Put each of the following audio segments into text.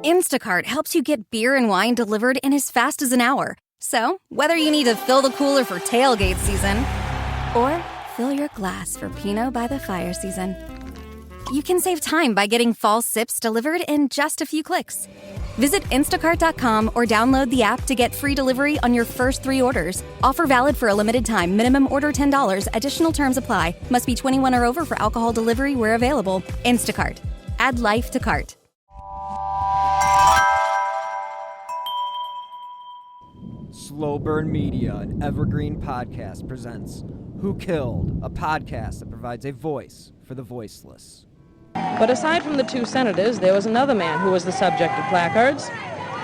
Instacart helps you get beer and wine delivered in as fast as an hour. So, whether you need to fill the cooler for tailgate season or fill your glass for Pinot by the fire season, you can save time by getting fall sips delivered in just a few clicks. Visit instacart.com or download the app to get free delivery on your first 3 orders. Offer valid for a limited time. Minimum order $10. Additional terms apply. Must be 21 or over for alcohol delivery where available. Instacart. Add life to cart. Slow Burn Media, an evergreen podcast, presents Who Killed, a podcast that provides a voice for the voiceless. But aside from the 2 senators, there was another man who was the subject of placards,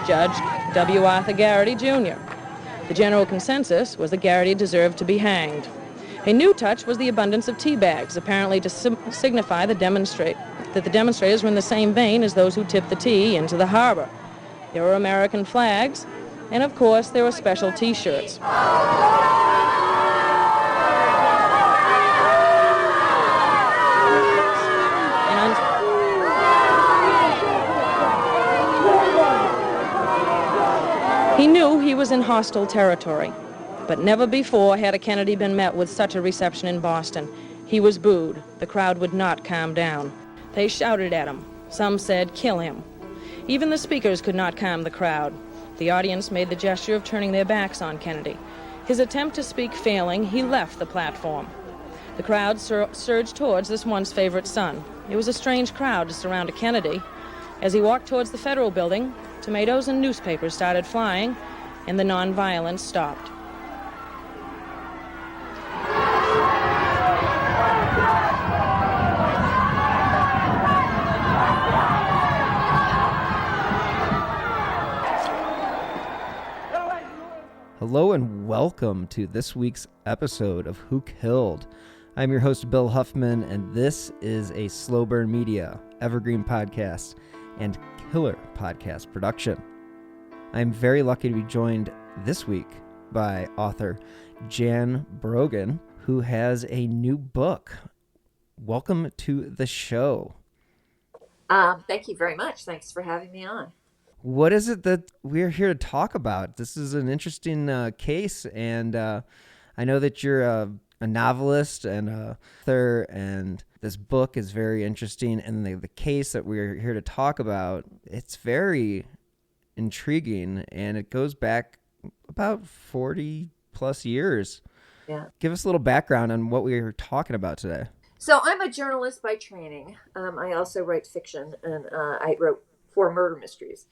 Judge W. Arthur Garrity, Jr. The general consensus was that Garrity deserved to be hanged. A new touch was the abundance of tea bags, apparently to signify that the demonstrators were in the same vein as those who tipped the tea into the harbor. There were American flags, and of course there were special T-shirts. He knew he was in hostile territory, but never before had a Kennedy been met with such a reception in Boston. He was booed. The crowd would not calm down. They shouted at him. Some said, "Kill him." Even the speakers could not calm the crowd. The audience made the gesture of turning their backs on Kennedy. His attempt to speak failing, he left the platform. The crowd surged towards this once favorite son. It was a strange crowd to surround a Kennedy. As he walked towards the federal building, tomatoes and newspapers started flying, and the nonviolence stopped. Hello and welcome to this week's episode of Who Killed. I'm your host, Bill Huffman, and this is a Slow Burn Media, evergreen podcast, and killer podcast production. I'm very lucky to be joined this week by author Jan Brogan, who has a new book. Welcome to the show. Thank you very much. Thanks for having me on. What is it that we're here to talk about? This is an interesting case, and I know that you're a novelist and a author, and this book is very interesting, and the case that we're here to talk about, it's very intriguing, and it goes back about 40 plus years. Yeah. Give us a little background on what we're talking about today. So I'm a journalist by training. I also write fiction, and I wrote 4 murder mysteries.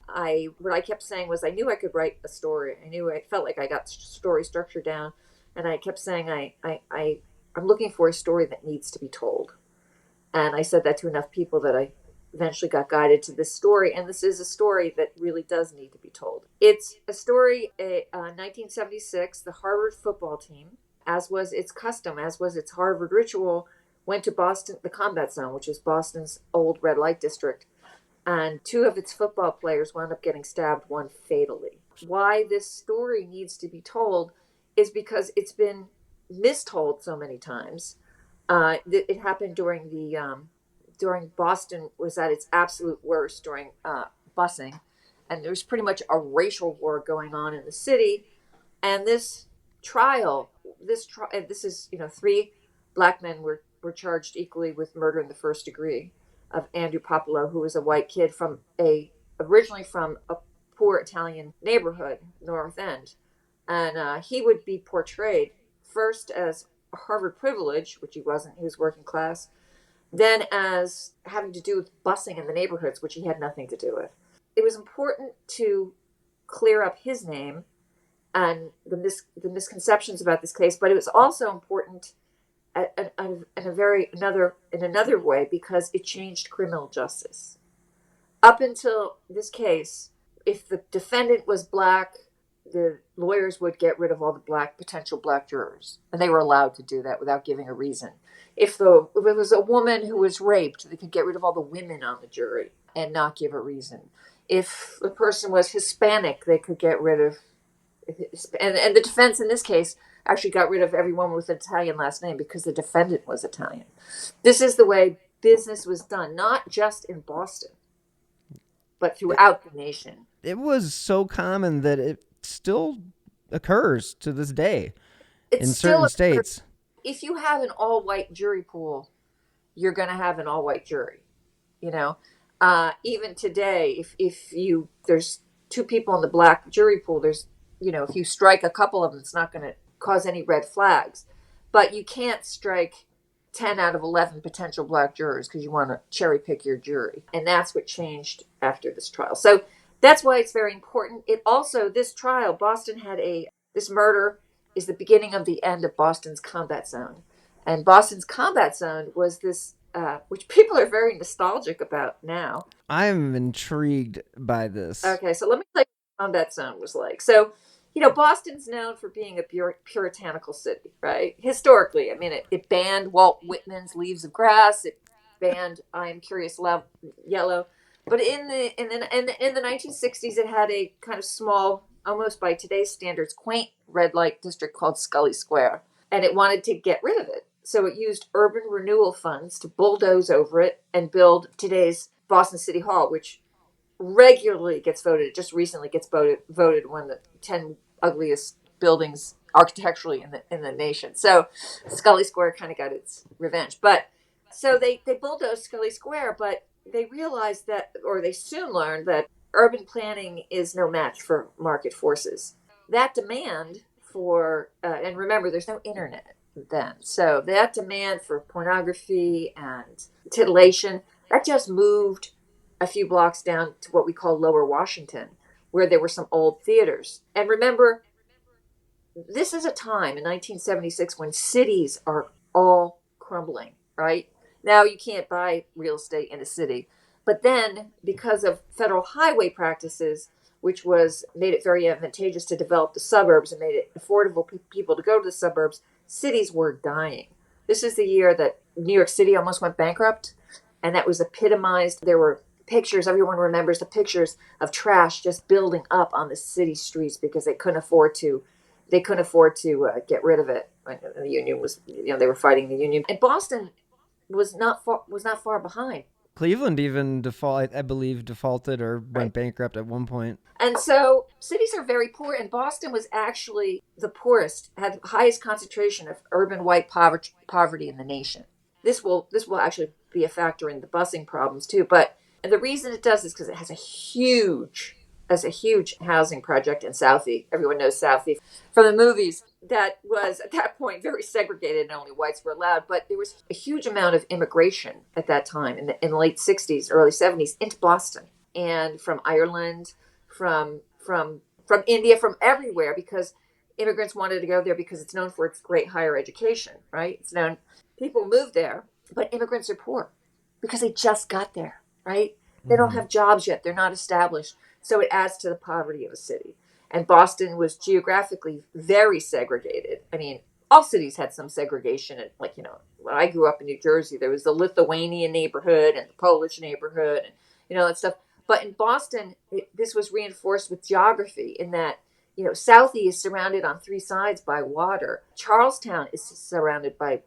What I kept saying was I knew I could write a story. I felt like I got story structure down, and I kept saying I'm looking for a story that needs to be told. And I said that to enough people that I eventually got guided to this story, and this is a story that really does need to be told. It's a story, 1976, the Harvard football team, as was its custom, as was its Harvard ritual, went to Boston, the combat zone, which is Boston's old red light district, and 2 of its football players wound up getting stabbed, one fatally. Why this story needs to be told is because it's been mistold so many times. It happened during Boston was at its absolute worst during busing, and there was pretty much a racial war going on in the city. And this is 3 black men were charged equally with murder in the first degree of Andrew Puopolo, who was a white kid originally from a poor Italian neighborhood, North End. And he would be portrayed first as a Harvard privilege, which he wasn't, he was working class, then as having to do with busing in the neighborhoods, which he had nothing to do with. It was important to clear up his name and the misconceptions about this case, but it was also important in another way because it changed criminal justice. Up until this case, if the defendant was black, the lawyers would get rid of all the potential black jurors, and they were allowed to do that without giving a reason. If it was a woman who was raped, they could get rid of all the women on the jury and not give a reason. If a person was Hispanic, they could get rid of, and the defense in this case actually got rid of everyone with an Italian last name because the defendant was Italian. This is the way business was done, not just in Boston. but throughout the nation. It was so common that it still occurs to this day in certain states. If you have an all-white jury pool, you're going to have an all-white jury. You know, even today, if there's two people in the black jury pool, there's, if you strike a couple of them, it's not going to cause any red flags. But you can't strike 10 out of 11 potential black jurors because you want to cherry pick your jury. And that's what changed after this trial. So that's why it's very important. It also, this trial, Boston had this murder is the beginning of the end of Boston's combat zone. And Boston's combat zone was this, which people are very nostalgic about now. I'm intrigued by this. Okay, so let me tell you what combat zone was like. So, Boston's known for being a puritanical city, right? Historically, I mean, it banned Walt Whitman's Leaves of Grass. It banned I Am Curious Yellow. But in the 1960s, it had a kind of small, almost by today's standards, quaint red light district called Scully Square, and it wanted to get rid of it. So it used urban renewal funds to bulldoze over it and build today's Boston City Hall, which regularly gets voted. It just recently gets voted one of the 10 ugliest buildings architecturally in the nation. So Scully Square kind of got its revenge. But so they bulldozed Scully Square, but they realized that, or they soon learned that urban planning is no match for market forces. That demand for, and remember, there's no internet then. So that demand for pornography and titillation, that just moved a few blocks down to what we call Lower Washington, where there were some old theaters. And remember, this is a time in 1976 when cities are all crumbling, right? Now you can't buy real estate in a city. But then, because of federal highway practices, which made it very advantageous to develop the suburbs and made it affordable for people to go to the suburbs, cities were dying. This is the year that New York City almost went bankrupt, and that was epitomized. There were pictures, everyone remembers the pictures of trash just building up on the city streets because they couldn't afford to get rid of it. The union was, they were fighting the union. And Boston was not far behind. Cleveland even defaulted or went bankrupt at one point. And so cities are very poor, and Boston was actually the poorest, had the highest concentration of urban white poverty in the nation. This will actually be a factor in the busing problems too. But the reason it does is because it has a huge housing project in Southie. Everyone knows Southie from the movies. That was at that point very segregated, and only whites were allowed. But there was a huge amount of immigration at that time in the late 60s, early 70s into Boston, and from Ireland, from India, from everywhere, because immigrants wanted to go there because it's known for its great higher education, right? It's known people move there, but immigrants are poor because they just got there, right? They don't have jobs yet. They're not established. So it adds to the poverty of a city. And Boston was geographically very segregated. I mean, all cities had some segregation. And when I grew up in New Jersey, there was the Lithuanian neighborhood and the Polish neighborhood and, that stuff. But in Boston, this was reinforced with geography in that, Southie is surrounded on three sides by water. Charlestown is surrounded by,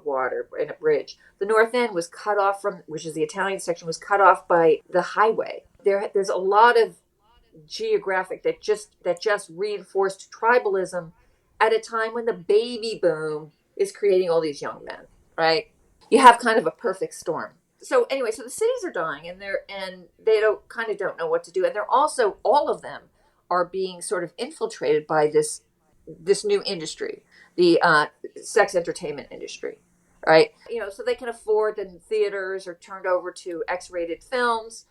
water and a bridge. The North End was cut off which is the Italian section, was cut off by the highway. There's a lot of geographic that just reinforced tribalism at a time when the baby boom is creating all these young men, right? You have kind of a perfect storm. So anyway, so the cities are dying, and they don't know what to do, and they're also, all of them are being sort of infiltrated by this new industry, the sex entertainment industry, right? So they can afford, then theaters are turned over to X-rated films.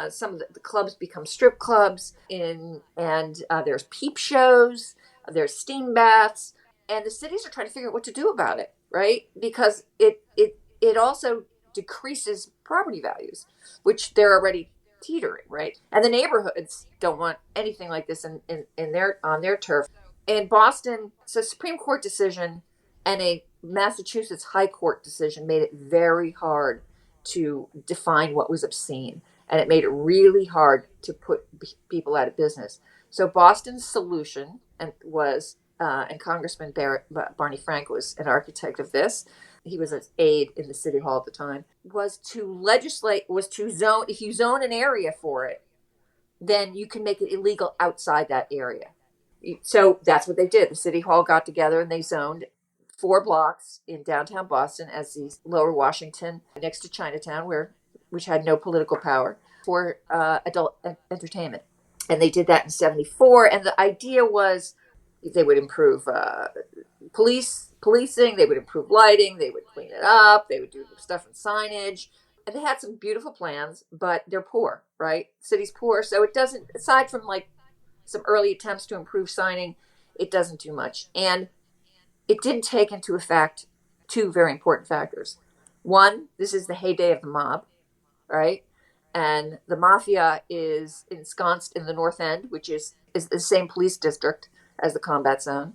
Some of the clubs become strip clubs, and there's peep shows, there's steam baths, and the cities are trying to figure out what to do about it, right? Because it also decreases property values, which they're already teetering, right? And the neighborhoods don't want anything like this on their turf. In Boston, it's a Supreme Court decision and a Massachusetts High Court decision made it very hard to define what was obscene. And it made it really hard to put people out of business. So Boston's solution was, and Congressman Barney Frank was an architect of this, he was an aide in the city hall at the time, was to zone, if you zone an area for it, then you can make it illegal outside that area. So that's what they did. The city hall got together and they zoned 4 blocks in downtown Boston as the Lower Washington, next to Chinatown, which had no political power, for adult entertainment. And they did that in '74. And the idea was they would improve policing, they would improve lighting, they would clean it up, they would do stuff in signage. And they had some beautiful plans, but they're poor, right? The city's poor, so it doesn't, aside from like some early attempts to improve signing, it doesn't do much. And it didn't take into effect 2 very important factors. One, this is the heyday of the mob, right? And the mafia is ensconced in the North End, which is the same police district as the combat zone.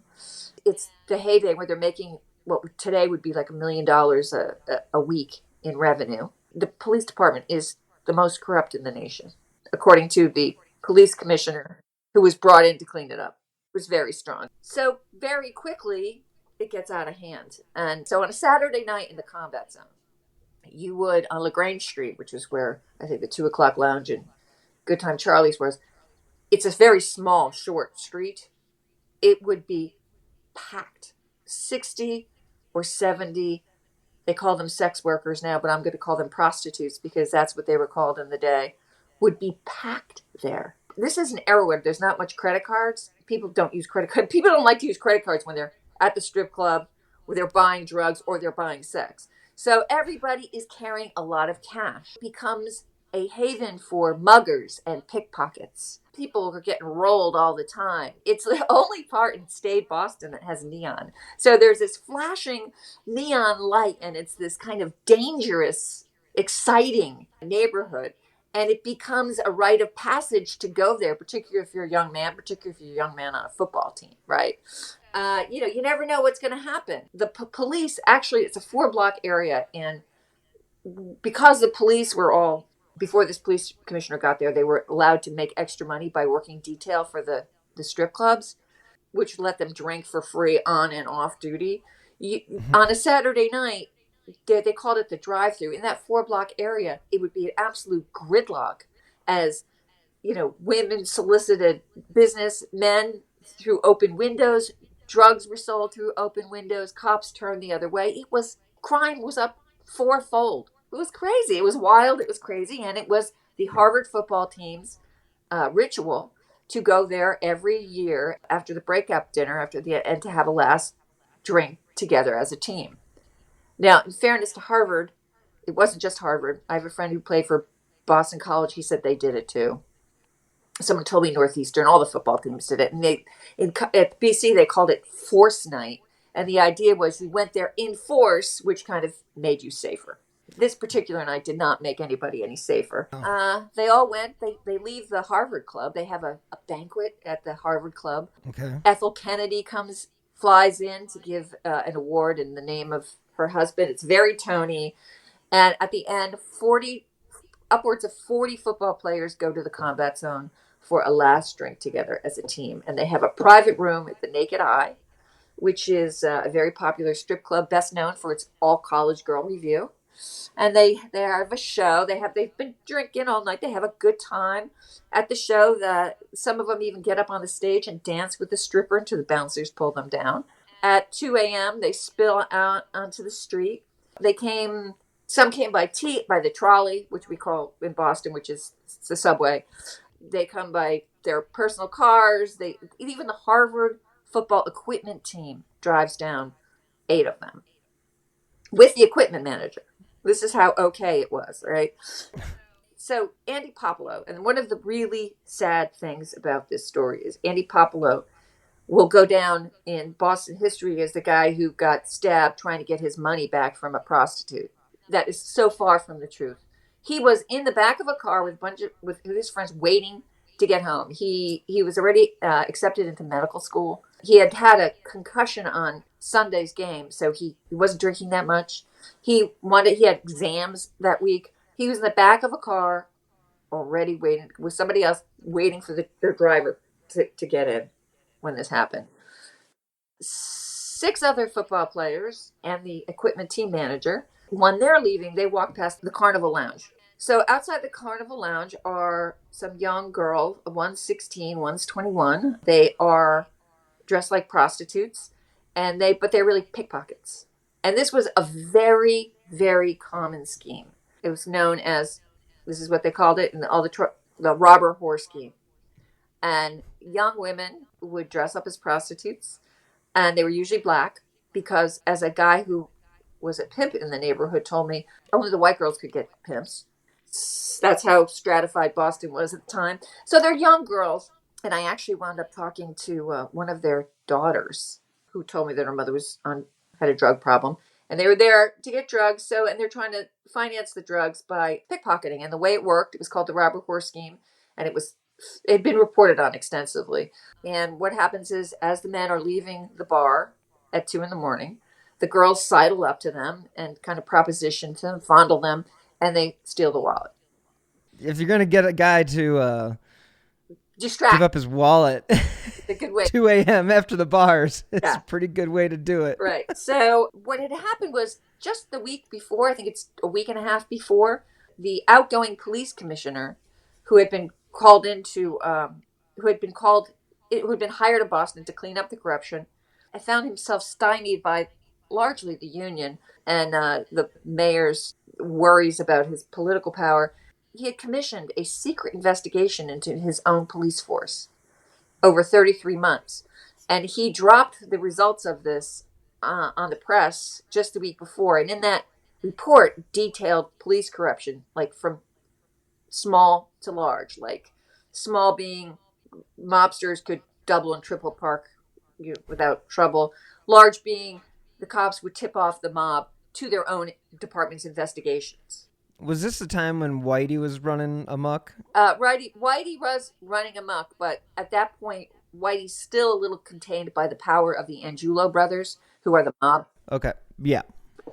It's the heyday where they're making what today would be like $1 million a week in revenue. The police department is the most corrupt in the nation, according to the police commissioner who was brought in to clean it up. It was very strong. So very quickly, it gets out of hand. And so on a Saturday night in the combat zone, you would, on LaGrange Street, which is where I think the 2 o'clock lounge and Good Time Charlie's was, it's a very small, short street. It would be packed. 60 or 70, they call them sex workers now, but I'm going to call them prostitutes because that's what they were called in the day, would be packed there. This is an era where there's not much credit cards. People don't use credit cards. People don't like to use credit cards when they're at the strip club, where they're buying drugs or they're buying sex. So everybody is carrying a lot of cash. It becomes a haven for muggers and pickpockets. People are getting rolled all the time. It's the only part in state Boston that has neon. So there's this flashing neon light, and it's this kind of dangerous, exciting neighborhood. And it becomes a rite of passage to go there, particularly if you're a young man, particularly if you're a young man on a football team, right? You never know what's going to happen. The police, actually, it's a 4-block area. And because the police were all, before this police commissioner got there, they were allowed to make extra money by working detail for the strip clubs, which let them drink for free on and off duty. On a Saturday night, they called it the drive-through. In that 4-block area, it would be an absolute gridlock as, women solicited business, men through open windows, drugs were sold through open windows, cops turned the other way. Crime was up 4-fold. It was crazy. It was wild. It was crazy. And it was the Harvard football team's ritual to go there every year after the breakup dinner, and to have a last drink together as a team. Now, in fairness to Harvard, it wasn't just Harvard. I have a friend who played for Boston College. He said they did it too. Someone told me Northeastern, all the football teams did it. And at BC, they called it Force Night. And the idea was you went there in force, which kind of made you safer. This particular night did not make anybody any safer. They all went. They leave the Harvard Club. They have a banquet at the Harvard Club. Okay. Ethel Kennedy flies in to give an award in the name of her husband. It's very Tony. And at the end, upwards of 40 football players go to the combat zone for a last drink together as a team. And they have a private room at the Naked Eye, which is a very popular strip club, best known for its all-college girl review. And they have a show. They've been drinking all night. They have a good time at the show. Some of them even get up on the stage and dance with the stripper until the bouncers pull them down. At 2 a.m., they spill out onto the street. Some came by the trolley, which we call in Boston, which is the subway. They come by their personal cars. Even the Harvard football equipment team drives down 8 of them with the equipment manager. This is how okay it was, right? So Andy Puopolo, and one of the really sad things about this story is Andy Puopolo will go down in Boston history as the guy who got stabbed trying to get his money back from a prostitute. That is so far from the truth. He was in the back of a car with his friends waiting to get home. He was already accepted into medical school. He had a concussion on Sunday's game, so he wasn't drinking that much. He had exams that week. He was in the back of a car already waiting with somebody else, waiting for their driver to get in when this happened. 6 other football players and the equipment team manager. When they're leaving, they walk past the Carnival Lounge. So outside the Carnival Lounge are some young girls. One's 16, one's 21. They are dressed like prostitutes, but they're really pickpockets. And this was a very, very common scheme. It was known as, this is what they called it, in the robber whore scheme. And young women would dress up as prostitutes, and they were usually black, because as a guy who was a pimp in the neighborhood told me, only the white girls could get pimps. That's how stratified Boston was at the time. So they're young girls. And I actually wound up talking to one of their daughters, who told me that her mother had a drug problem. And they were there to get drugs. And they're trying to finance the drugs by pickpocketing. And the way it worked, it was called the robber whore scheme. And it had been reported on extensively. And what happens is, as the men are leaving the bar at 2 a.m, the girls sidle up to them and kind of proposition to them, fondle them, and they steal the wallet. If you're going to get a guy to distract, give up his wallet it's a good way. 2 a.m. after the bars, it's a pretty good way to do it. Right. So what had happened was, just the week before, I think it's a week and a half before, the outgoing police commissioner, who had been called who had been hired in Boston to clean up the corruption, I found himself stymied by largely the union and the mayor's worries about his political power. He had commissioned a secret investigation into his own police force over 33 months. And he dropped the results of this on the press just the week before. And in that report, detailed police corruption, like from small to large, like small being mobsters could double and triple park without trouble, large being the cops would tip off the mob to their own department's investigations. Was this the time when Whitey was running amok? Whitey was running amok, but at that point, Whitey's still a little contained by the power of the Angiulo brothers, who are the mob. Okay, yeah.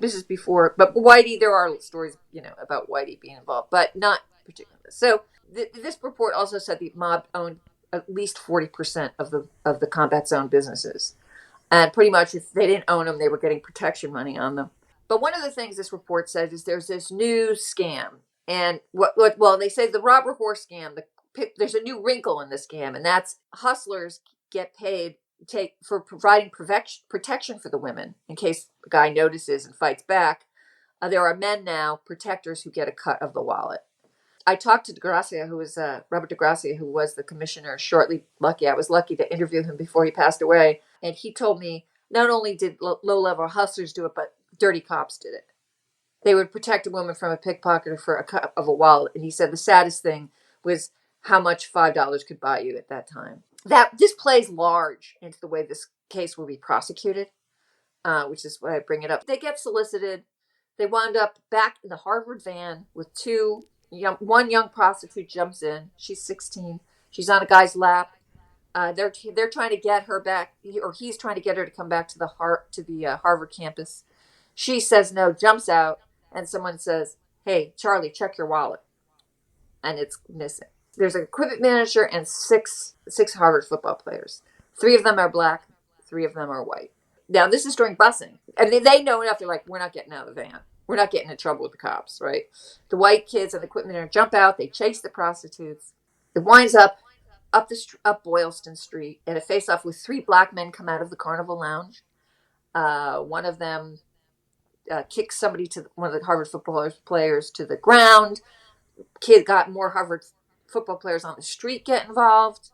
This is before, but Whitey, there are stories, about Whitey being involved, but not particularly. So this report also said the mob owned at least 40% of the combat zone businesses. And pretty much if they didn't own them, they were getting protection money on them. But one of the things this report says is there's this new scam. And they say the robber whore scam, there's a new wrinkle in the scam, and that's hustlers get paid for providing protection for the women in case the guy notices and fights back. There are men now, protectors, who get a cut of the wallet. I talked to Robert DeGracia, who was the commissioner I was lucky to interview him before he passed away. And he told me not only did low-level hustlers do it, but dirty cops did it. They would protect a woman from a pickpocketer for a cut of a wallet. And he said the saddest thing was how much $5 could buy you at that time. This plays large into the way this case will be prosecuted, which is why I bring it up. They get solicited. They wound up back in the Harvard van with one young prostitute jumps in. She's 16. She's on a guy's lap. They're trying to get her back, or he's trying to get her to come back to the Harvard campus. She says no, jumps out, and someone says, "Hey, Charlie, check your wallet," and it's missing. There's an equipment manager and six Harvard football players. 3 of them are black, 3 of them are white. Now, this is during busing, and they know enough. They're like, "We're not getting out of the van. We're not getting in trouble with the cops," right? The white kids and the equipment manager jump out. They chase the prostitutes. It winds up Boylston Street, and a face-off with 3 black men come out of the Carnival Lounge. One of them kicks one of the Harvard football players to the ground. Kid got more Harvard football players on the street get involved.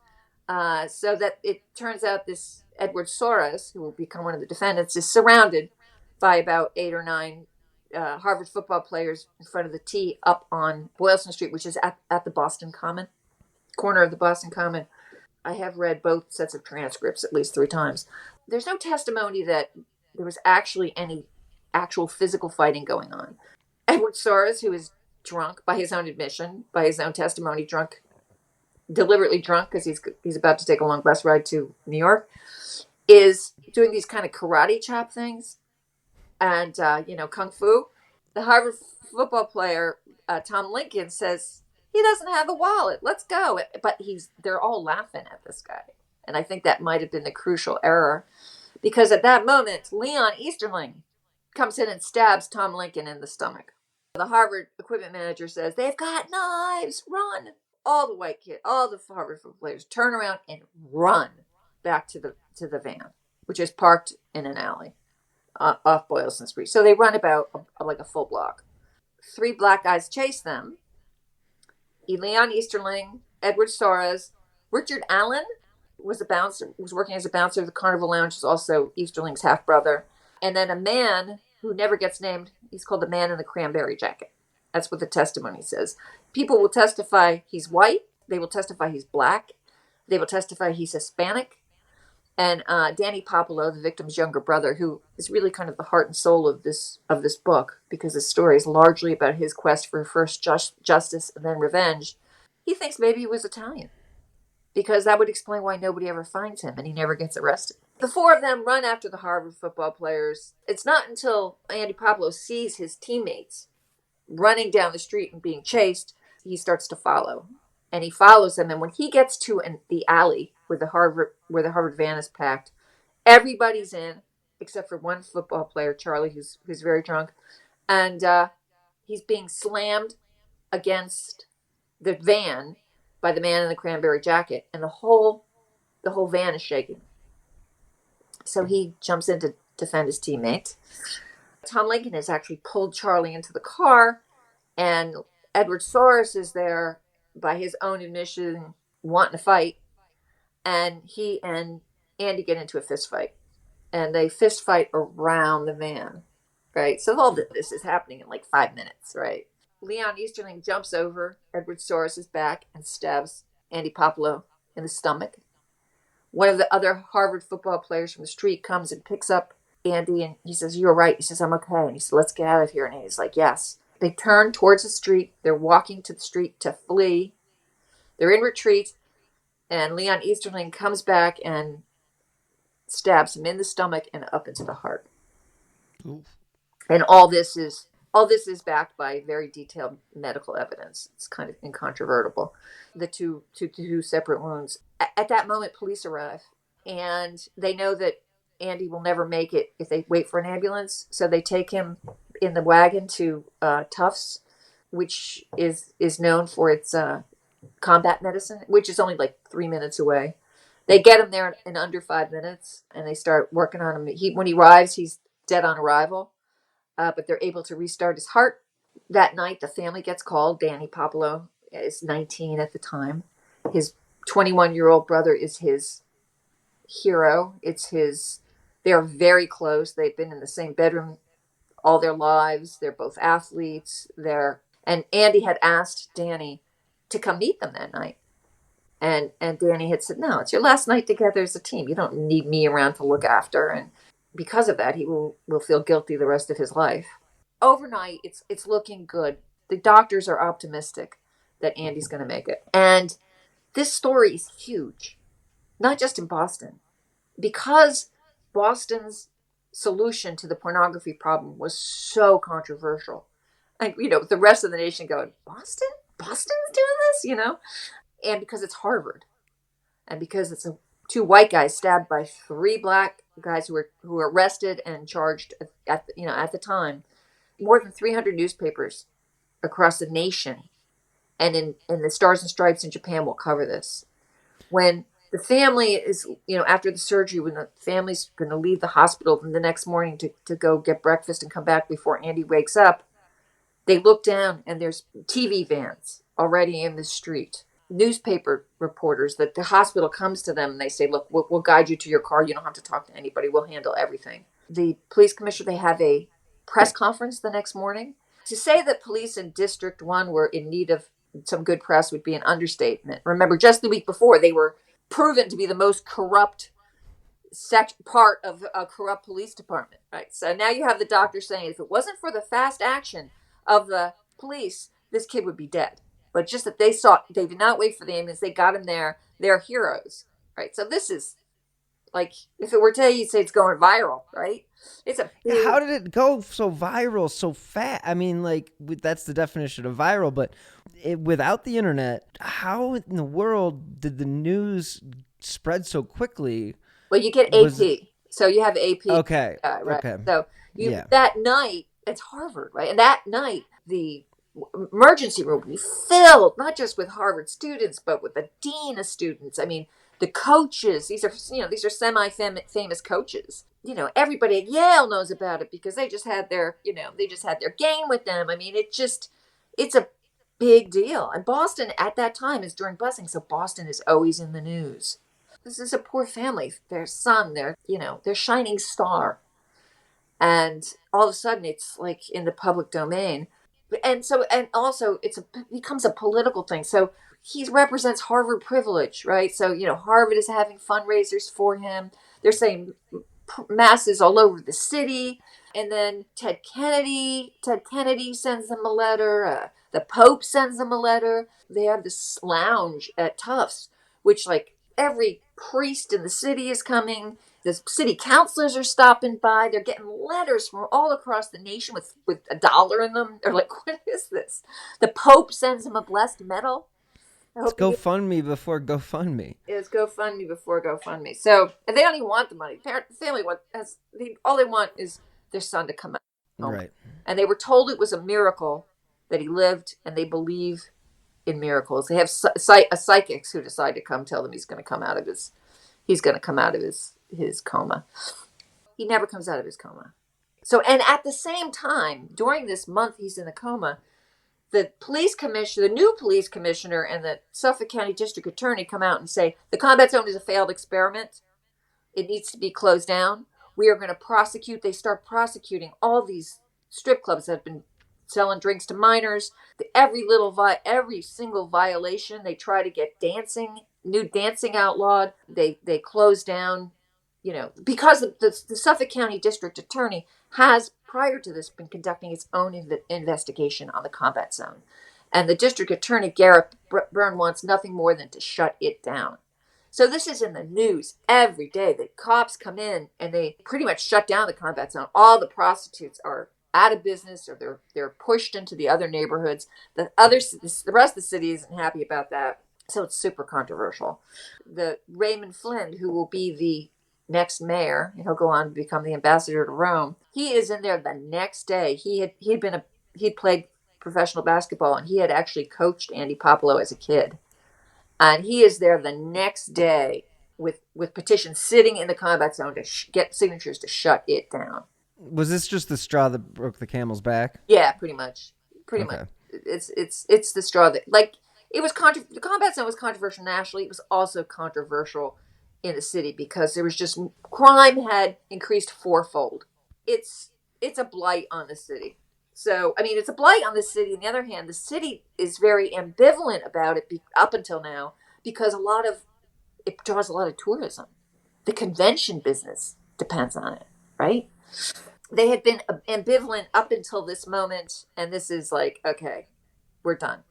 So that it turns out this Edward Soros, who will become one of the defendants, is surrounded by about 8 or 9 Harvard football players in front of the tee up on Boylston Street, which is at the Boston Common, corner of the Boston Common. I have read both sets of transcripts at least 3 times. There's no testimony that there was actually any actual physical fighting going on. Edward Soros, who is drunk by his own admission, by his own testimony, deliberately drunk because he's about to take a long bus ride to New York, is doing these kind of karate chop things and, kung fu. The Harvard football player, Tom Lincoln, says, "He doesn't have the wallet. Let's go." But they're all laughing at this guy. And I think that might have been the crucial error. Because at that moment, Leon Easterling comes in and stabs Tom Lincoln in the stomach. The Harvard equipment manager says, "They've got knives, run." All the white kids, all the Harvard football players turn around and run back to the van, which is parked in an alley off Boylston Street. So they run about like a full block. 3 black guys chase them. Leon Easterling, Edward Soares, Richard Allen was working as a bouncer at the Carnival Lounge, is also Easterling's half brother. And then a man who never gets named, he's called the man in the cranberry jacket. That's what the testimony says. People will testify he's white. They will testify he's black. They will testify he's Hispanic. And Danny Puopolo, the victim's younger brother, who is really kind of the heart and soul of this book, because the story is largely about his quest for first justice and then revenge. He thinks maybe he was Italian, because that would explain why nobody ever finds him and he never gets arrested. The 4 of them run after the Harvard football players. It's not until Andy Puopolo sees his teammates running down the street and being chased, he starts to follow. And he follows them. And when he gets to the alley where the Harvard van is packed, everybody's in except for one football player, Charlie, who's very drunk. And he's being slammed against the van by the man in the cranberry jacket. And the whole van is shaking. So he jumps in to defend his teammate. Tom Lincoln has actually pulled Charlie into the car, and Edward Soares is there by his own admission, wanting to fight. And he and Andy get into a fist fight, and they fist fight around the van, right? So all this is happening in like 5 minutes, right? Leon Easterling jumps over Edward Soares' back and stabs Andy Puopolo in the stomach. One of the other Harvard football players from the street comes and picks up Andy, and he says, "You're right." He says, "I'm okay." And he said, "Let's get out of here." And he's like, "Yes." They turn towards the street. They're walking to the street to flee. They're in retreat. And Leon Easterling comes back and stabs him in the stomach and up into the heart. Oof. And all this is backed by very detailed medical evidence. It's kind of incontrovertible. The two separate wounds. At that moment, police arrive, and they know that Andy will never make it if they wait for an ambulance. So they take him in the wagon to Tufts, which is known for its combat medicine, which is only like 3 minutes away. They get him there in under 5 minutes, and they start working on him. When he arrives, he's dead on arrival, but they're able to restart his heart. That night, the family gets called. Danny Puopolo is 19 at the time. His 21-year-old brother is his hero. They're very close. They've been in the same bedroom all their lives. They're both athletes. And Andy had asked Danny to come meet them that night. And Danny had said, "No, it's your last night together as a team. You don't need me around to look after." And because of that, he will feel guilty the rest of his life. Overnight, it's looking good. The doctors are optimistic that Andy's going to make it. And this story is huge, not just in Boston. Because Boston's solution to the pornography problem was so controversial. And, the rest of the nation going, Boston? Boston's doing this, And because it's Harvard. And because it's 2 white guys stabbed by 3 black guys who were arrested and charged at the time. More than 300 newspapers across the nation and in the Stars and Stripes in Japan will cover this. When the family is, after the surgery, when the family's going to leave the hospital the next morning to go get breakfast and come back before Andy wakes up, they look down and there's TV vans already in the street. Newspaper reporters, that the hospital comes to them and they say, "Look, we'll guide you to your car. You don't have to talk to anybody. We'll handle everything." The police commissioner, they have a press conference the next morning. To say that police in District 1 were in need of some good press would be an understatement. Remember, just the week before, they were proven to be the most corrupt part of a corrupt police department, right? So now you have the doctor saying, if it wasn't for the fast action of the police, this kid would be dead. But just that they did not wait for the ambulance. They got him there. They're heroes, right? So this is like, if it were today, you'd say it's going viral, right? How did it go so viral so fast? I mean, that's the definition of viral, but without the internet, how in the world did the news spread so quickly? Well, you get AP. So you have AP. Okay. Right. Okay. So that night, it's Harvard, right? And that night, the emergency room will be filled, not just with Harvard students, but with the dean of students. I mean, the coaches. These are semi-famous coaches. Everybody at Yale knows about it because they just had their game with them. I mean, it's a big deal. And Boston at that time is during busing, so Boston is always in the news. This is a poor family. Their son, their shining star. And all of a sudden it's like in the public domain. And also it becomes a political thing. So he represents Harvard privilege, right? So, Harvard is having fundraisers for him. They're saying masses all over the city. And then Ted Kennedy sends them a letter. The Pope sends them a letter. They have this lounge at Tufts, which like every priest in the city is coming. The city councilors are stopping by. They're getting letters from all across the nation with $1 in them. They're like, what is this? The Pope sends them a blessed medal. It's GoFundMe before GoFundMe. It's GoFundMe before GoFundMe. So, and they don't even want the money. The family all they want is their son to come out home. Right. And they were told it was a miracle that he lived, and they believe in miracles. They have psychics who decide to come tell them he's going to come out of his coma. He never comes out of his coma. So, and at the same time, during this month he's in the coma, the new police commissioner and the Suffolk County District Attorney come out and say, the combat zone is a failed experiment. It needs to be closed down. We are going to prosecute. They start prosecuting all these strip clubs that have been selling drinks to minors. Every single violation, they try to get new dancing outlawed. They close down, because the Suffolk County District Attorney has, prior to this, been conducting its own investigation on the combat zone. And the District Attorney, Garrett Byrne, wants nothing more than to shut it down. So this is in the news every day. The cops come in and they pretty much shut down the combat zone. All the prostitutes are out of business, or they're pushed into the other neighborhoods. The rest of the city isn't happy about that. So it's super controversial. The Raymond Flynn, who will be the next mayor, and he'll go on to become the ambassador to Rome, he is in there the next day. He'd played professional basketball, and he had actually coached Andy Puopolo as a kid. And he is there the next day with petitions sitting in the combat zone to get signatures to shut it down. Was this just the straw that broke the camel's back? Yeah, pretty much. It's the straw that, like, it was the combat zone was controversial nationally. It was also controversial in the city because there was just crime had increased fourfold. It's a blight on the city. So, I mean, it's a blight on the city. On the other hand, the city is very ambivalent about it up until now because it draws a lot of tourism. The convention business depends on it, right? They had been ambivalent up until this moment, and this is like, okay, we're done.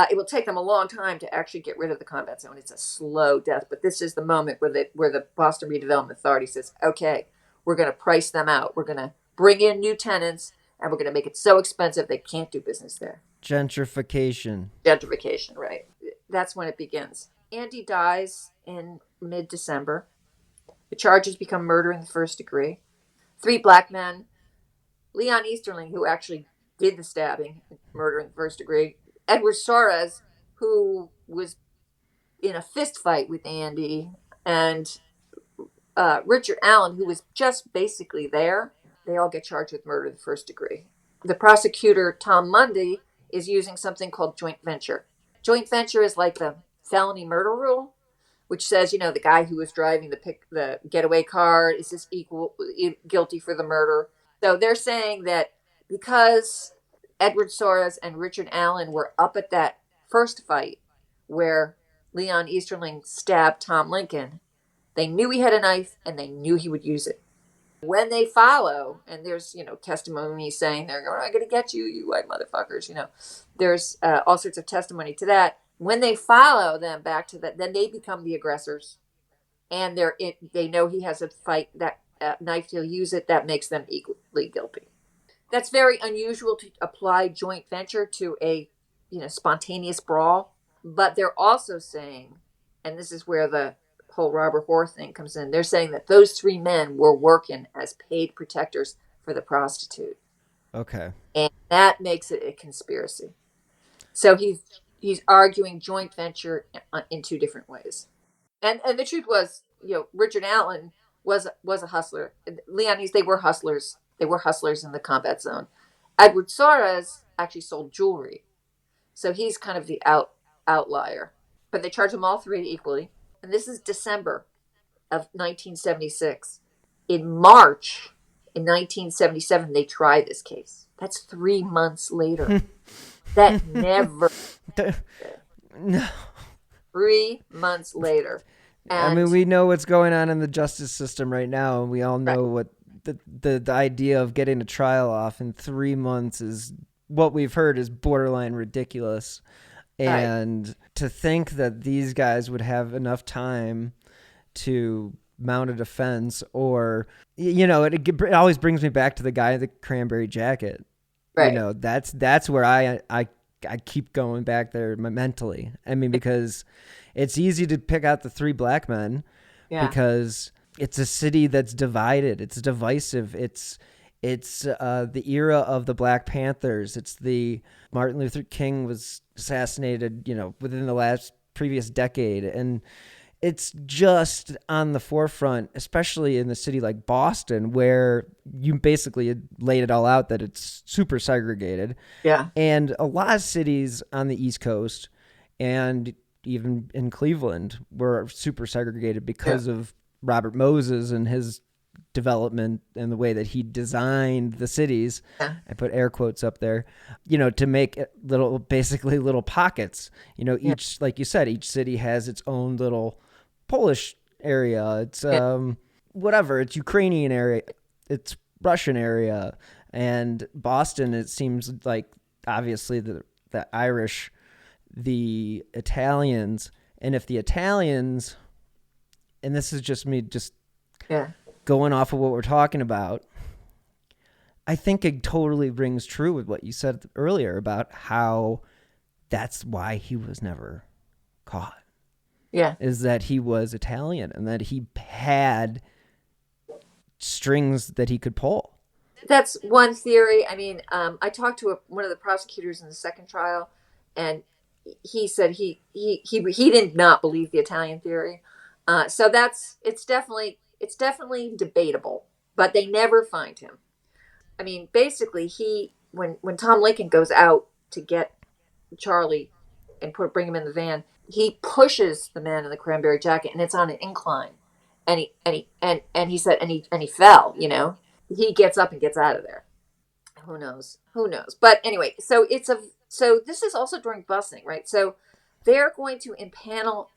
It will take them a long time to actually get rid of the combat zone. It's a slow death, but this is the moment where the Boston Redevelopment Authority says, okay, we're going to price them out. We're going to bring in new tenants, and we're going to make it so expensive they can't do business there. Gentrification, right. That's when it begins. Andy dies in mid-December. The charges become murder in the first degree. 3 black men, Leon Easterling, who actually did the stabbing, murder in the first degree, Edward Soares, who was in a fist fight with Andy, and Richard Allen, who was just basically there. They all get charged with murder in the first degree. The prosecutor, Tom Mundy, is using something called joint venture. Joint venture is like the felony murder rule, which says, the guy who was driving the getaway car is just guilty for the murder. So they're saying that because Edward Soares and Richard Allen were up at that first fight where Leon Easterling stabbed Tom Lincoln, they knew he had a knife and they knew he would use it. When they follow, and there's, testimony saying they're going, I'm going to get you, you white motherfuckers, there's all sorts of testimony to that. When they follow them back to that, then they become the aggressors, and they know he has a fight, that knife, he'll use it. That makes them equally guilty. That's very unusual to apply joint venture to a, spontaneous brawl. But they're also saying, and this is where the whole Robert Horr thing comes in. They're saying that those three men were working as paid protectors for the prostitute. Okay. And that makes it a conspiracy. So he's arguing joint venture in two different ways. And the truth was, Richard Allen was a hustler. Leonese, they were hustlers. They were hustlers in the combat zone. Edward Suarez actually sold jewelry. So he's kind of the outlier. But they charge them all three equally. And this is December of 1976. In March in 1977, they try this case. That's 3 months later. That never. No. 3 months later. And, I mean, we know what's going on in the justice system right now, and we all know what the idea of getting a trial off in 3 months is, what we've heard is borderline ridiculous. And to think that these guys would have enough time to mount a defense, or, it always brings me back to the guy in the cranberry jacket. Right. That's where I keep going back there mentally. I mean, because it's easy to pick out the three black men because it's a city that's divided. It's divisive. It's the era of the Black Panthers. It's the Martin Luther King was assassinated, within the previous decade. And it's just on the forefront, especially in a city like Boston, where you basically laid it all out that it's super segregated. Yeah. And a lot of cities on the East Coast and even in Cleveland were super segregated because of Robert Moses and his development and the way that he designed the cities. I put air quotes up there, to make basically little pockets. Each, like you said, each city has its own little Polish area. It's whatever. It's Ukrainian area. It's Russian area. And Boston, it seems like obviously the Irish, the Italians, and if the Italians, and this is just me going off of what we're talking about, I think it totally rings true with what you said earlier about how that's why he was never caught. Yeah. Is that he was Italian and that he had strings that he could pull. That's one theory. I mean, I talked to one of the prosecutors in the second trial, and he said he did not believe the Italian theory. So it's definitely debatable, but they never find him. I mean, basically, when Tom Lincoln goes out to get Charlie and bring him in the van, he pushes the man in the cranberry jacket, and it's on an incline, and he said he fell. He gets up and gets out of there. Who knows? But anyway, so this is also during busing, right? So they're going to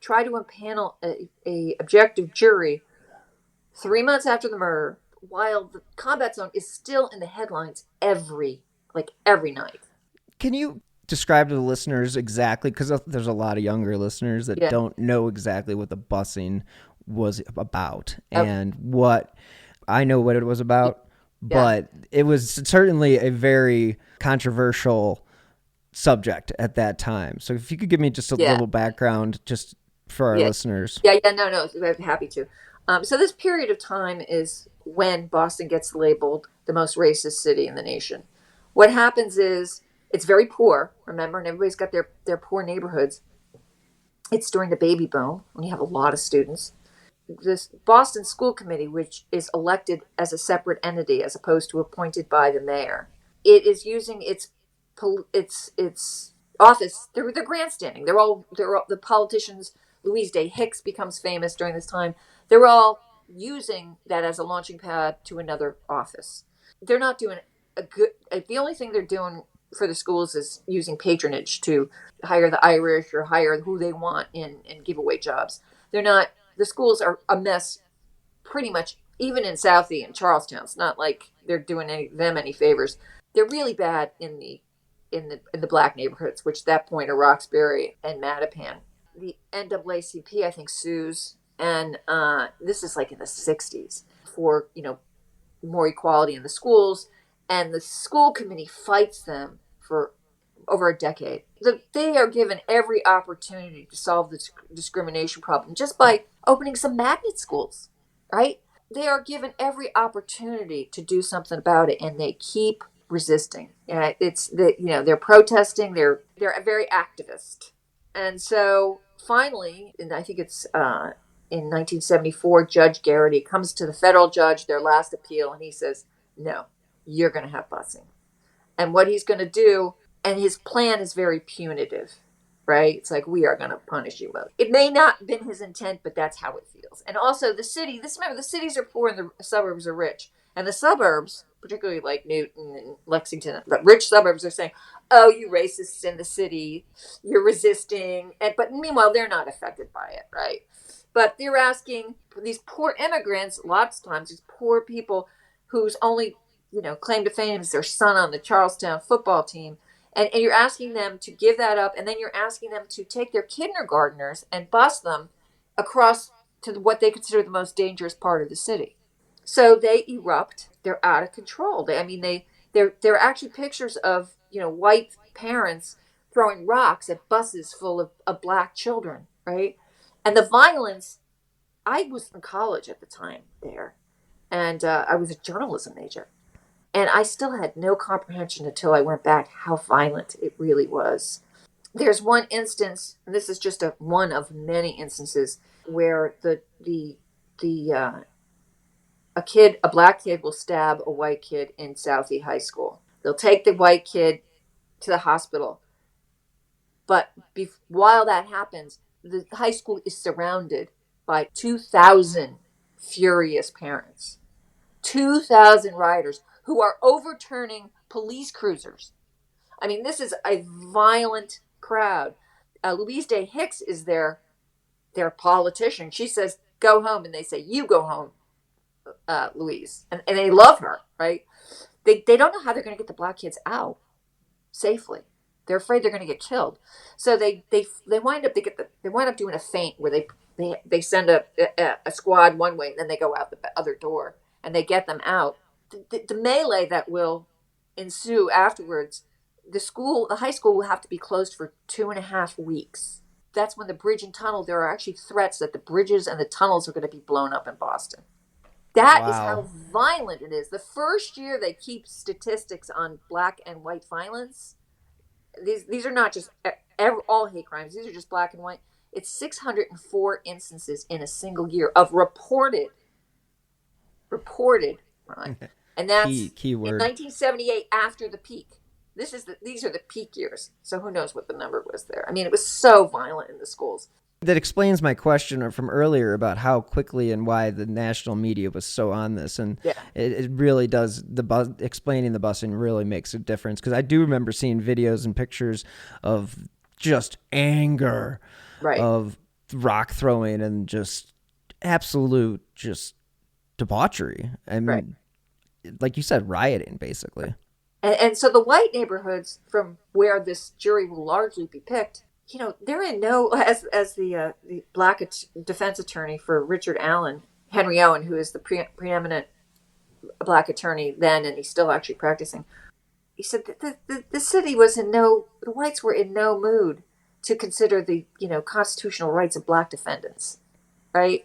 try to impanel a objective jury 3 months after the murder, while the combat zone is still in the headlines every night. Can you describe to the listeners exactly, because there's a lot of younger listeners that don't know exactly what the busing was about, and what I know what it was about, but it was certainly a very controversial subject at that time. So if you could give me just a little background just for our listeners. No, I'm happy to. So this period of time is when Boston gets labeled the most racist city in the nation. What happens is it's very poor, remember, and everybody's got their poor neighborhoods. It's during the baby boom when you have a lot of students. This Boston School Committee, which is elected as a separate entity as opposed to appointed by the mayor, it is using its office. They're grandstanding. They're all the politicians. Louise Day Hicks becomes famous during this time. They're all using that as a launching pad to another office. They're not doing the only thing they're doing for the schools is using patronage to hire the Irish or hire who they want and give away jobs. The schools are a mess pretty much, even in Southie and Charlestown. It's not like they're doing them any favors. They're really bad in the black neighborhoods, which at that point are Roxbury and Mattapan. The NAACP, I think, sues, and this is like in the 60s for, more equality in the schools, and the school committee fights them for over a decade. They are given every opportunity to solve the discrimination problem just by opening some magnet schools, right? They are given every opportunity to do something about it, and they keep resisting. And it's the they're protesting. They're very activist, and so finally, and I think it's in 1974, Judge Garrity comes to the federal judge, their last appeal, and he says, "No, you're going to have busing." And what he's going to do, and his plan is very punitive, right? It's like, we are going to punish you. It may not have been his intent, but that's how it feels. And also the city, remember, the cities are poor and the suburbs are rich. And the suburbs, particularly like Newton and Lexington, the rich suburbs are saying, oh, you racists in the city, you're resisting. But meanwhile, they're not affected by it, right? But they're asking these poor immigrants, lots of times, these poor people whose only claim to fame is their son on the Charlestown football team. And you're asking them to give that up. And then you're asking them to take their kindergartners and bus them across to what they consider the most dangerous part of the city. So they erupt. They're out of control. There are actually pictures of, white parents throwing rocks at buses full of black children, right? And the violence, I was in college at the time there. And I was a journalism major. And I still had no comprehension until I went back how violent it really was. There's one instance, and this is just one of many instances, where a black kid will stab a white kid in Southie High School. They'll take the white kid to the hospital. But while that happens, the high school is surrounded by 2,000 furious parents. 2,000 rioters who are overturning police cruisers. I mean, this is a violent crowd. Louise Day Hicks is their politician. She says, go home. And they say, you go home, Louise. And they love her, right? They don't know how they're going to get the black kids out safely. They're afraid they're going to get killed. So they wind up doing a feint where they send a squad one way and then they go out the other door and they get them out. The melee that will ensue afterwards, the high school will have to be closed for 2.5 weeks. That's when the bridge and tunnel, there are actually threats that the bridges and the tunnels are going to be blown up in Boston. That is how violent it is. The first year they keep statistics on black and white violence. These are not just all hate crimes. These are just black and white. It's 604 instances in a single year of reported, right? And that's key word. In 1978 after the peak. These are the peak years. So who knows what the number was there. I mean, it was so violent in the schools. That explains my question from earlier about how quickly and why the national media was so on this. And it really does, explaining the busing really makes a difference. Because I do remember seeing videos and pictures of just anger, right, of rock throwing and just absolute debauchery. I mean, right, like you said, rioting, basically. And so the white neighborhoods from where this jury will largely be picked, they're in as the black defense attorney for Richard Allen, Henry Owen, who is the preeminent black attorney then, and he's still actually practicing. He said that the city was the whites were in no mood to consider the, constitutional rights of black defendants, right?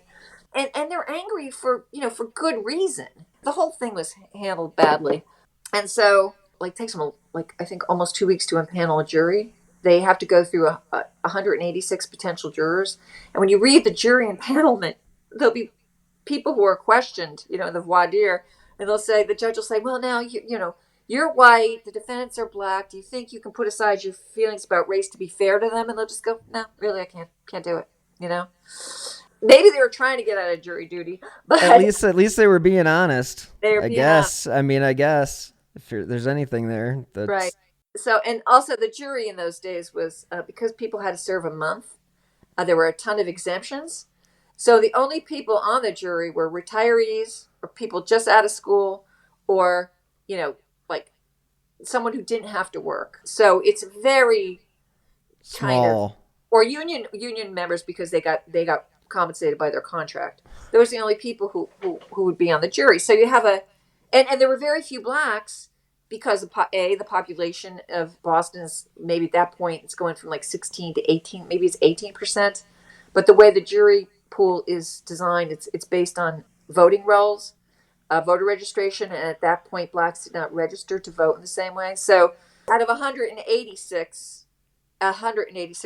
And they're angry for good reason. The whole thing was handled badly. And so, takes them, I think almost 2 weeks to impanel a jury. They have to go through 186 potential jurors. And when you read the jury empanelment, there'll be people who are questioned, in the voir dire, and the judge will say, well, now, you're white, the defendants are black. Do you think you can put aside your feelings about race to be fair to them? And they'll just go, no, really, I can't do it, Maybe they were trying to get out of jury duty, but at least they were being honest. I guess. Honest. I mean, I guess if there's anything there, that's right. So, and also the jury in those days was because people had to serve a month. There were a ton of exemptions. So the only people on the jury were retirees or people just out of school, or someone who didn't have to work. So it's very small. Or union members because they got compensated by their contract. Those are the only people who would be on the jury. So you have and there were very few blacks because the population of Boston is maybe at that point it's going from 16 to 18, maybe it's 18%. But the way the jury pool is designed, it's based on voting rolls, voter registration, and at that point, blacks did not register to vote in the same way. So out of 186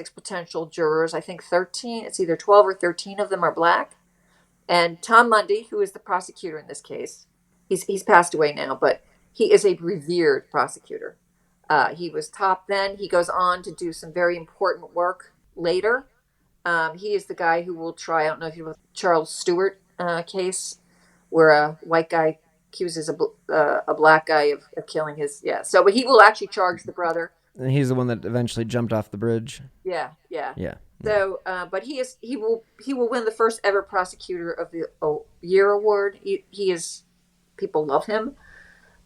potential jurors, I think 13, it's either 12 or 13 of them are black. And Tom Mundy, who is the prosecutor in this case, he's passed away now, but he is a revered prosecutor. He was top then. He goes on to do some very important work later. He is the guy who will try, I don't know if you know, Charles Stewart case, where a white guy accuses a black guy of killing his, So, but he will actually charge the brother. And he's the one that eventually jumped off the bridge. Yeah. Yeah. So, but he will win the first ever prosecutor of the year award. He is, people love him,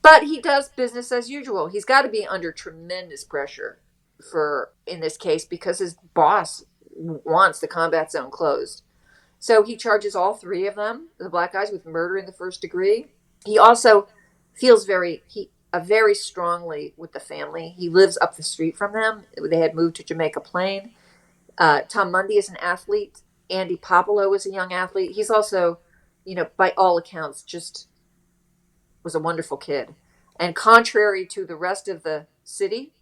but he does business as usual. He's got to be under tremendous pressure in this case, because his boss wants the combat zone closed. So he charges all three of them, the black guys, with murder in the first degree. He also feels very strongly with the family. He lives up the street from them. They had moved to Jamaica Plain. Tom Mundy is an athlete. Andy Puopolo is a young athlete. He's also, by all accounts, just was a wonderful kid. And contrary to the rest of the city,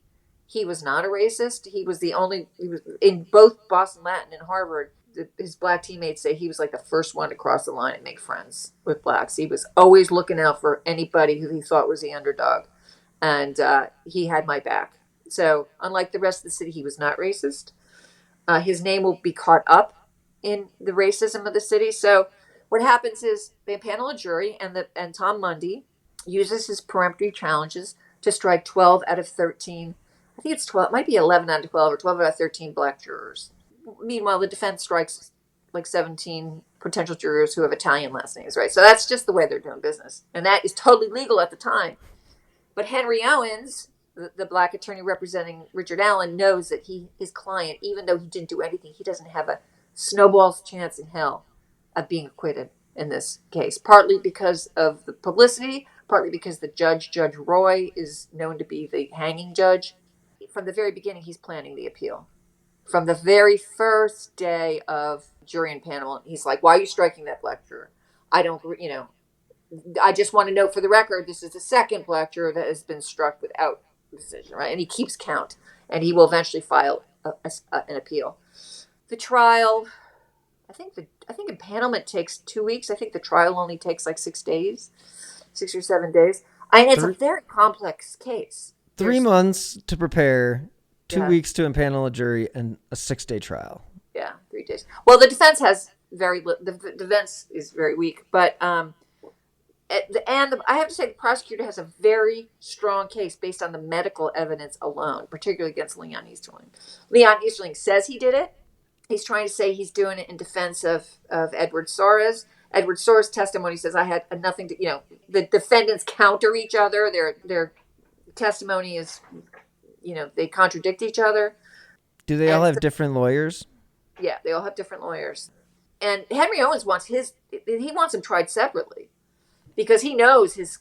he was not a racist. He was in both Boston Latin and Harvard. His black teammates say he was like the first one to cross the line and make friends with blacks. He was always looking out for anybody who he thought was the underdog. And he had my back. So unlike the rest of the city, he was not racist. His name will be caught up in the racism of the city. So what happens is they panel a jury, and Tom Mundy uses his peremptory challenges to strike 12 out of 13. I think it's 12. It might be 11 out of 12 or 12 out of 13 black jurors. Meanwhile, the defense strikes like 17 potential jurors who have Italian last names, right? So that's just the way they're doing business. And that is totally legal at the time. But Henry Owens, the black attorney representing Richard Allen, knows that his client, even though he didn't do anything, he doesn't have a snowball's chance in hell of being acquitted in this case. Partly because of the publicity, partly because the Judge Roy, is known to be the hanging judge. From the very beginning, he's planning the appeal. From the very first day of jury and panel, he's like, "Why are you striking that black juror? I just want to note for the record, this is the second black juror that has been struck without decision," right? And he keeps count, and he will eventually file an appeal. The trial, I think impanelment takes 2 weeks. I think the trial only takes like 6 or 7 days. And it's a very complex case. 3 months to prepare, 2 weeks to impanel a jury, and a 6-day trial. Yeah, 3 days. Well, the defense has the defense is very weak, but I have to say the prosecutor has a very strong case based on the medical evidence alone, particularly against Leon Easterling. Leon Easterling says he did it. He's trying to say he's doing it in defense of Edward Soares. Edward Soares' testimony says I had nothing to, the defendants counter each other. Their testimony is, they contradict each other. Do they all have different lawyers? Yeah, they all have different lawyers. And Henry Owens wants them tried separately, because he knows his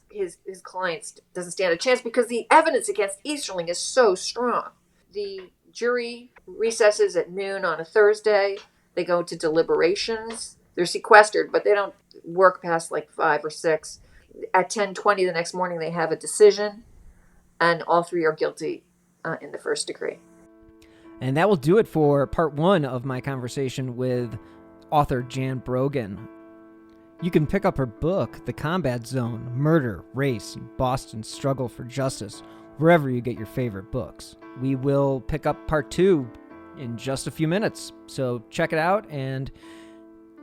client doesn't stand a chance, because the evidence against Easterling is so strong. The jury recesses at noon on a Thursday. They go to deliberations. They're sequestered, but they don't work past like 5 or 6. At 10:20 the next morning, they have a decision, and all three are guilty in the first degree. And that will do it for part 1 of my conversation with author Jan Brogan. You can pick up her book, The Combat Zone, Murder, Race, and Boston's Struggle for Justice, wherever you get your favorite books. We will pick up part 2 in just a few minutes, so check it out. And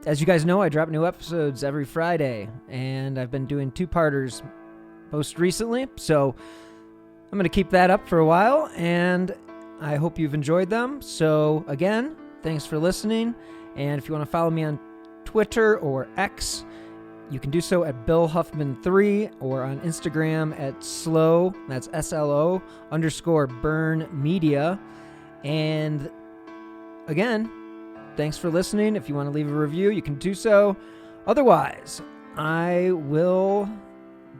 as you guys know, I drop new episodes every Friday, and I've been doing 2-parters most recently, so I'm going to keep that up for a while, and I hope you've enjoyed them. So again, thanks for listening, and if you want to follow me on Twitter or X, you can do so at BillHuffman3, or on Instagram at SLO, that's SLO _burn media. And again, thanks for listening. If you want to leave a review, you can do so. Otherwise, I will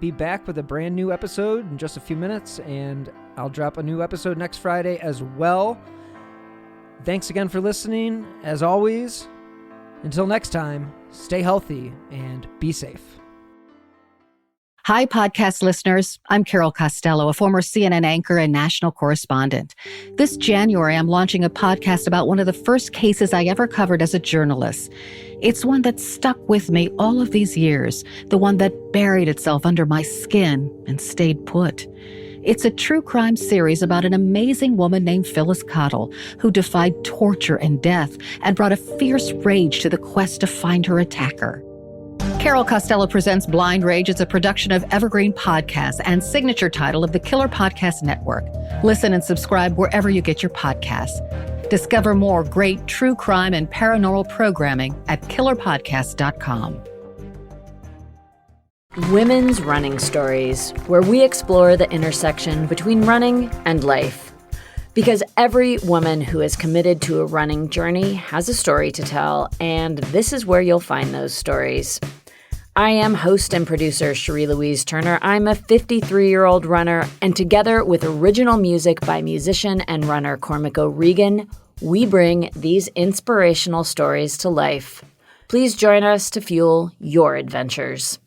be back with a brand new episode in just a few minutes, and I'll drop a new episode next Friday as well. Thanks again for listening. As always, Until next time, stay healthy and be safe. Hi, podcast listeners. I'm Carol Costello, a former CNN anchor and national correspondent. This January, I'm launching a podcast about one of the first cases I ever covered as a journalist. It's one that stuck with me all of these years, the one that buried itself under my skin and stayed put. It's a true crime series about an amazing woman named Phyllis Cottle, who defied torture and death and brought a fierce rage to the quest to find her attacker. Carol Costello presents Blind Rage. It's a production of Evergreen Podcasts and signature title of the Killer Podcast Network. Listen and subscribe wherever you get your podcasts. Discover more great true crime and paranormal programming at killerpodcast.com. Women's Running Stories, where we explore the intersection between running and life. Because every woman who is committed to a running journey has a story to tell, and this is where you'll find those stories. I am host and producer Cherie Louise Turner. I'm a 53-year-old runner, and together with original music by musician and runner Cormac O'Regan, we bring these inspirational stories to life. Please join us to fuel your adventures.